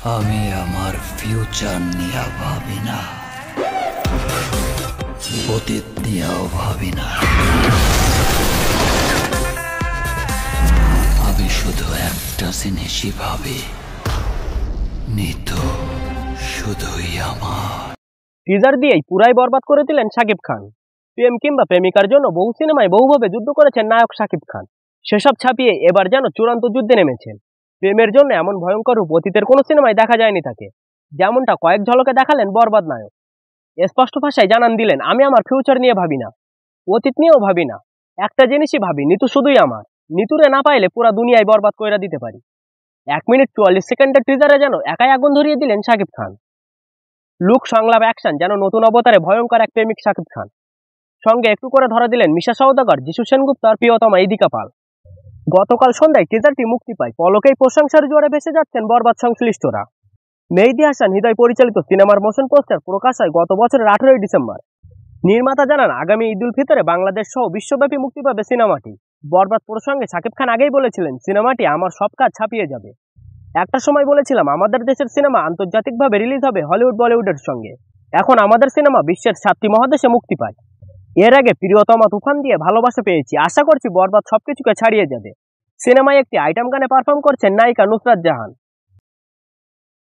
আমি আমার ফিউচার নিয়ে ভাবি না, অতীত নিয়েও ভাবি না। আমি শুধু একটা জিনিসই ভাবি, নিতু শুধুই আমার। টিজার দিয়েই পুরাই বরবাদ করে দিলেন শাকিব খান। প্রেম কিংবা প্রেমিকার জন্য বহু সিনেমায় বহুভাবে যুদ্ধ করেছেন নায়ক শাকিব খান। সেসব ছাপিয়ে এবার যেন চূড়ান্ত যুদ্ধে নেমেছেন। প্রেমের জন্য এমন ভয়ঙ্কর রূপ অতীতের কোনো সিনেমায় দেখা যায়নি তাকে, যেমনটা কয়েক ঝলকে দেখালেন বরবাদ নায়ক। স্পষ্ট ভাষায় জানান দিলেন, আমি আমার ফিউচার নিয়ে ভাবি না, অতীত নিয়েও ভাবি না, একটা জিনিসই ভাবি, নিতু শুধুই আমার। নিতুরে না পাইলে পুরা দুনিয়ায় বরবাদ কইরা দিতে পারি। 1 মিনিট 44 সেকেন্ডের টিজারে যেন একাই আগুন ধরিয়ে দিলেন শাকিব খান। লুক, সংলাপ, অ্যাকশন যেন নতুন অবতারে ভয়ঙ্কর এক প্রেমিক শাকিব খান। সঙ্গে একটু করে ধরা দিলেন মিশা সওদাগর, যিশু সেনগুপ্ত আর প্রিয়তমা ইদিকা পাল। গতকাল সন্ধ্যায় টিজারটি মুক্তি পায়, পলকেই প্রশংসার জোয়ারে ভেসে যাচ্ছেন বরবাদ সংশ্লিষ্টরা। মেহেদী হাসান হৃদয় পরিচালিত সিনেমার মোশন পোস্টার প্রকাশ হয় গত বছরের 18ই ডিসেম্বর। নির্মাতা জানান, আগামী ঈদ উল ফিতরে বাংলাদেশ সহ বিশ্বব্যাপী মুক্তি পাবে সিনেমাটি। বরবাদ প্রসঙ্গে শাকিব খান আগেই বলেছিলেন, সিনেমাটি আমার সব কাজ ছাপিয়ে যাবে। একটা সময় বলেছিলাম আমাদের দেশের সিনেমা আন্তর্জাতিকভাবে রিলিজ হবে হলিউড বলিউডের সঙ্গে। এখন আমাদের সিনেমা বিশ্বের 7টি মহাদেশে মুক্তি পায়। এর আগে প্রিয়তমা, তুফান দিয়ে ভালোবাসা পেয়েছি, আশা করছি বরবাদ সবকিছুকে ছাড়িয়ে যাবে। সিনেমায় একটি আইটেম গানে পারফর্ম করছেন নায়িকা নুসরাত জাহান।